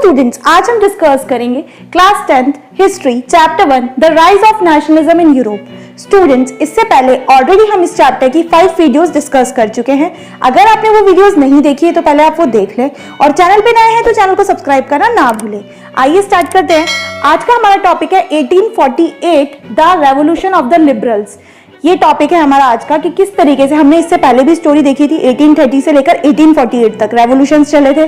Students, आज हम discuss करेंगे class 10th history chapter 1 the rise of nationalism in Europe. Students, इससे पहले ऑलरेडी हम इस चैप्टर की 5 वीडियोस डिस्कस कर चुके हैं। अगर आपने वो वीडियोस नहीं देखी है तो पहले आप वो देख लें और चैनल पे नए हैं तो चैनल को सब्सक्राइब करना ना भूलें। आइए स्टार्ट करते हैं। आज का हमारा टॉपिक है 1848 the revolution of the liberals. ये टॉपिक है हमारा आज का कि किस तरीके से हमने इससे पहले भी स्टोरी देखी थी 1830 से लेकर 1848 तक रेवोल्यूशंस चले थे।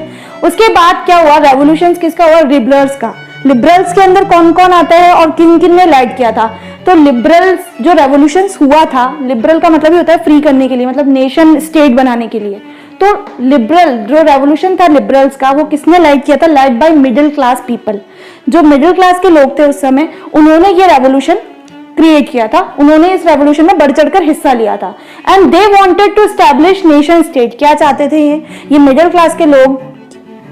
उसके बाद क्या हुआ, रेवोल्यूशंस किसका हुआ, लिबरल्स का। लिबरल्स के अंदर कौन कौन आता है और किन किन ने लाइट किया था। तो लिबरल्स जो रेवोल्यूशंस हुआ था, लिबरल का मतलब ही होता है फ्री करने के लिए, मतलब नेशन स्टेट बनाने के लिए। तो लिबरल जो रेवोल्यूशन था लिबरल्स का, वो किसने लाइट किया था, light by middle class people. जो मिडिल क्लास के लोग थे उस समय, उन्होंने ये रेवोल्यूशन क्रिएट किया था। उन्होंने इस रेवोल्यूशन में बढ़ चढ़कर हिस्सा लिया था and they wanted to establish nation state. क्या चाहते थे ये मिडिल क्लास के लोग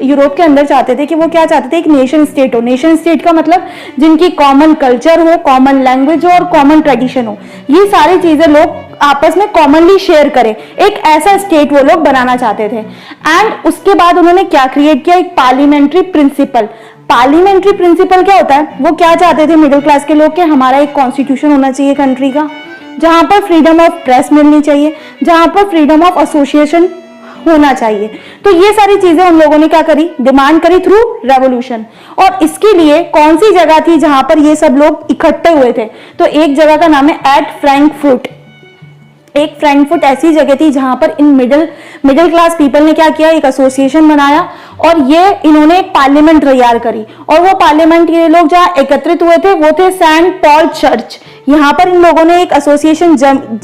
यूरोप के अंदर चाहते थे कि वो क्या चाहते थे, एक नेशन स्टेट हो। नेशन स्टेट का मतलब जिनकी कॉमन कल्चर हो, कॉमन लैंग्वेज हो और कॉमन ट्रेडिशन हो। ये सारी चीजें लोग आपस में कॉमनली शेयर करें, एक ऐसा स्टेट वो लोग बनाना चाहते थे। एंड उसके बाद उन्होंने क्या क्रिएट किया, एक पार्लियामेंट्री प्रिंसिपल। पार्लियामेंट्री प्रिंसिपल क्या होता है, वो क्या चाहते थे मिडिल क्लास के लोग कि हमारा एक कॉन्स्टिट्यूशन होना चाहिए कंट्री का, जहां पर फ्रीडम ऑफ प्रेस मिलनी चाहिए, जहां पर फ्रीडम ऑफ एसोसिएशन होना चाहिए। तो ये सारी चीजें उन लोगों ने क्या करी, डिमांड करी थ्रू रेवोल्यूशन। और इसके लिए कौन सी जगह थी जहां पर ये सब लोग इकट्ठे हुए थे, तो एक जगह का नाम है एट फ्रैंकफर्ट। एक फ्रैंकफर्ट ऐसी जगह थी जहां पर इन मिडिल क्लास पीपल ने क्या किया, एक एसोसिएशन बनाया और ये इन्होंने एक पार्लियामेंट तैयार करी। और वो पार्लियामेंट के लोग जहां एकत्रित हुए थे वो थे सेंट पॉल चर्च। यहाँ पर इन लोगों ने एक एसोसिएशन,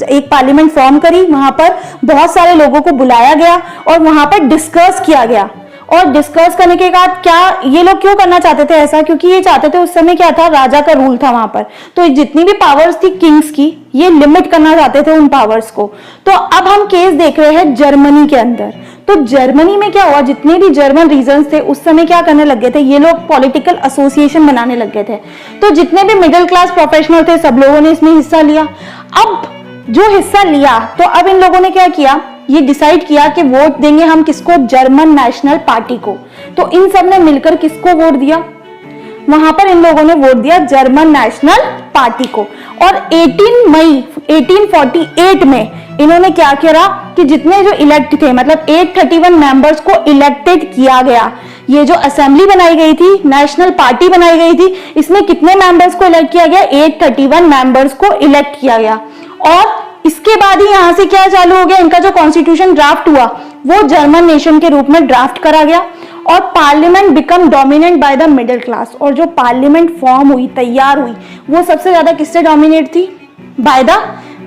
एक पार्लियामेंट फॉर्म करी। वहां पर बहुत सारे लोगों को बुलाया गया और वहां पर डिस्कस किया गया। और डिस्कस करने के बाद क्या ये लोग क्यों करना चाहते थे ऐसा, क्योंकि ये चाहते थे, उस समय क्या था, राजा का रूल था वहां पर। तो जितनी भी पावर्स थी किंग्स की, ये लिमिट करना चाहते थे उन पावर्स को। तो अब हम केस देख रहे हैं जर्मनी के अंदर। तो जर्मनी में क्या हुआ, जितने भी जर्मन रीजन्स थे उस समय क्या करने लगे थे, ये लोग पॉलिटिकल एसोसिएशन बनाने लगे थे। तो जितने भी मिडिल क्लास प्रोफेशनल थे सब लोगों ने इसमें हिस्सा लिया। अब जो हिस्सा लिया तो अब इन लोगों ने क्या किया, ये डिसाइड किया कि वोट देंगे हम किसको, जर्मन नेशनल पार्टी को। तो इन सब ने मिलकर किसको वोट दिया, वहां पर इन लोगों ने वोट दिया जर्मन नेशनल पार्टी को। और 18 मई 1848 में इन्होंने क्या किया कि जितने जो इलेक्ट थे, मतलब 831 मेंबर्स को इलेक्टेड किया गया। ये जो असेंबली बनाई गई थी, नेशनल पार्टी बनाई गई थी, इसमें कितने मेंबर्स को इलेक्ट किया गया, 831 मेंबर्स को इलेक्ट किया गया। और इसके बाद ही यहां से क्या चालू हो गया, इनका जो कॉन्स्टिट्यूशन ड्राफ्ट हुआ वो जर्मन नेशन के रूप में ड्राफ्ट करा गया। और parliament become dominate by the middle class. और जो पार्लियामेंट फॉर्म हुई, तैयार हुई, वो सबसे ज्यादा किससे डोमिनेट थी, by the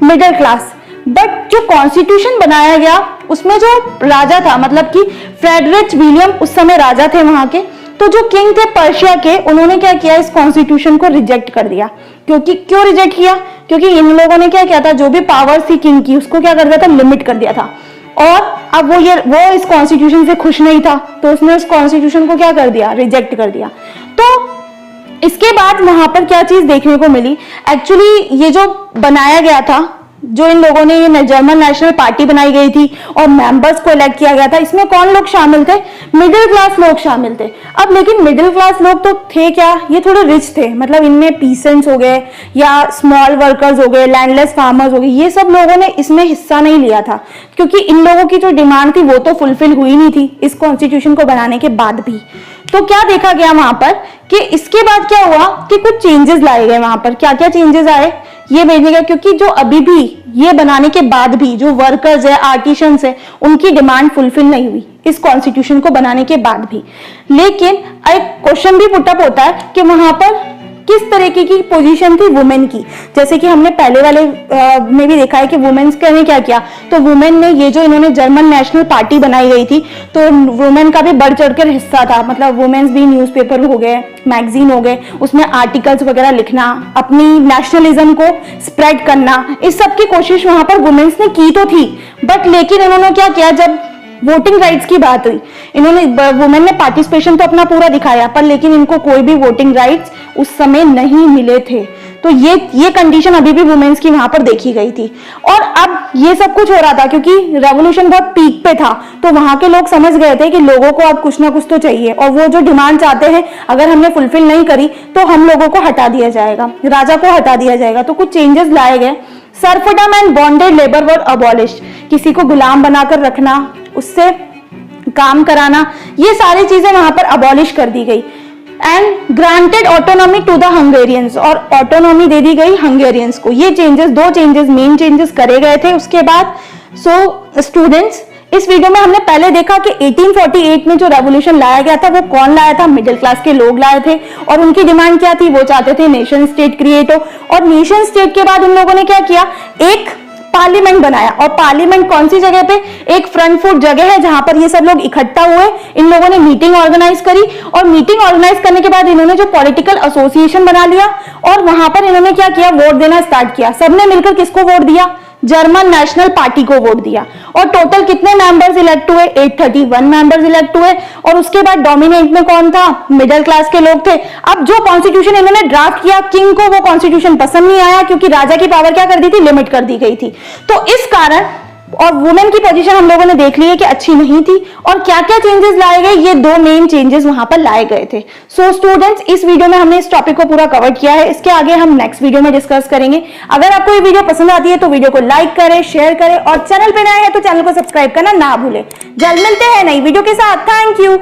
middle class. But जो कॉन्स्टिट्यूशन बनाया गया उसमें जो राजा था, मतलब कि फ्रेडरिक विलियम उस समय राजा थे वहां के, तो जो किंग थे पर्शिया के, उन्होंने क्या किया, इस कॉन्स्टिट्यूशन को रिजेक्ट कर दिया। क्यों रिजेक्ट किया, क्योंकि इन लोगों ने क्या किया था, जो भी पावर थी किंग की उसको क्या कर दिया था, लिमिट कर दिया था। और अब वो इस कॉन्स्टिट्यूशन से खुश नहीं था, तो उसने उस कॉन्स्टिट्यूशन को क्या कर दिया, रिजेक्ट कर दिया। तो इसके बाद वहां पर क्या चीज देखने को मिली, एक्चुअली ये जो बनाया गया था, जो इन लोगों ने ये जर्मन नेशनल पार्टी बनाई गई थी और मेंबर्स को इलेक्ट किया गया था, इसमें कौन लोग शामिल थे, मिडिल क्लास लोग शामिल थे। अब लेकिन मिडिल क्लास लोग तो थे क्या, ये थोड़े रिच थे, मतलब इनमें पीसेंट्स हो गए या स्मॉल वर्कर्स हो गए, लैंडलेस फार्मर्स हो गए, ये सब लोगों ने इसमें हिस्सा नहीं लिया था, क्योंकि इन लोगों की जो डिमांड थी वो तो फुलफिल हुई नहीं थी इस कॉन्स्टिट्यूशन को बनाने के बाद भी। तो क्या देखा गया वहां पर कि इसके बाद क्या हुआ कि कुछ चेंजेस लाए गए वहां पर। क्या क्या चेंजेस आए ये देखने गया, क्योंकि जो अभी भी ये बनाने के बाद भी जो वर्कर्स है, आर्टिशंस है, उनकी डिमांड फुलफिल नहीं हुई इस कॉन्स्टिट्यूशन को बनाने के बाद भी। लेकिन एक क्वेश्चन भी पुटअप होता है कि वहां पर किस तरीके की पोजीशन थी वुमेन की। जैसे कि हमने पहले वाले में भी देखा है कि वुमेन्स ने क्या किया, तो वुमेन ने ये जो इन्होंने जर्मन नेशनल पार्टी बनाई गई थी, तो वुमेन का भी बढ़ चढ़कर हिस्सा था, मतलब वुमेन्स भी न्यूज़पेपर हो गए, मैगजीन हो गए, उसमें आर्टिकल्स वगैरह लिखना, अपनी नेशनलिज्म को स्प्रेड करना, इस सब की कोशिश वहां पर वुमेन्स ने की तो थी। बट लेकिन इन्होंने क्या किया, जब वोटिंग राइट्स की बात हुई, इन्होंने वुमेन ने पार्टिसिपेशन तो अपना पूरा दिखाया, पर लेकिन इनको कोई भी वोटिंग राइट्स उस समय नहीं मिले थे। तो ये कंडीशन अभी भी वुमेन्स की वहां पर देखी गई थी। और अब ये सब कुछ हो रहा था क्योंकि रेवोल्यूशन बहुत पीक पे था, तो वहां के लोग समझ गए थे कि लोगों को अब कुछ ना कुछ तो चाहिए, और वो जो डिमांड चाहते हैं अगर हमने फुलफिल नहीं करी तो हम लोगों को हटा दिया जाएगा, राजा को हटा दिया जाएगा। तो कुछ चेंजेस लाए गए। Serfdom and bonded labour were abolished, किसी को गुलाम बनाकर रखना, उससे काम कराना, ये सारी चीजें वहां पर अबॉलिश कर दी गई। And granted autonomy to the Hungarians, और ऑटोनॉमी दे दी गई हंगेरियंस को। ये चेंजेस, दो चेंजेस, मेन चेंजेस करे गए थे उसके बाद। सो स्टूडेंट्स, इस वीडियो में हमने पहले देखा कि 1848 में जो रेवोल्यूशन लाया गया था वो कौन लाया था, मिडिल क्लास के लोग लाए थे। और उनकी डिमांड क्या थी, वो चाहते थे नेशन स्टेट क्रिएट हो। और नेशन स्टेट के बाद उन लोगों ने क्या किया, एक पार्लियामेंट बनाया। और पार्लियामेंट कौन सी जगह पे, एक फ्रंट फुट जगह है जहां पर ये सब लोग इकट्ठा हुए। इन लोगों ने मीटिंग ऑर्गेनाइज करी, और मीटिंग ऑर्गेनाइज करने के बाद इन्होंने जो पॉलिटिकल एसोसिएशन बना लिया, और वहां पर इन्होंने क्या किया, वोट देना स्टार्ट किया। सबने मिलकर किसको वोट दिया, जर्मन नेशनल पार्टी को वोट दिया। और टोटल कितने मेंबर्स इलेक्ट हुए, 831 मेंबर्स इलेक्ट हुए। और उसके बाद डोमिनेट में कौन था, मिडिल क्लास के लोग थे। अब जो कॉन्स्टिट्यूशन इन्होंने ड्राफ्ट किया, किंग को वो कॉन्स्टिट्यूशन पसंद नहीं आया, क्योंकि राजा की पावर क्या कर दी थी, लिमिट कर दी गई थी। तो इस कारण, और वुमेन की पोजीशन हम लोगों ने देख ली है कि अच्छी नहीं थी। और क्या क्या चेंजेस लाए गए, ये दो मेन चेंजेस वहां पर लाए गए थे। सो स्टूडेंट्स, इस वीडियो में हमने इस टॉपिक को पूरा कवर किया है। इसके आगे हम नेक्स्ट वीडियो में डिस्कस करेंगे। अगर आपको ये वीडियो पसंद आती है तो वीडियो को लाइक करें, शेयर करें, और चैनल पे नए हैं तो चैनल को सब्सक्राइब करना ना भूलें। जल्द मिलते हैं नई वीडियो के साथ। Thank you.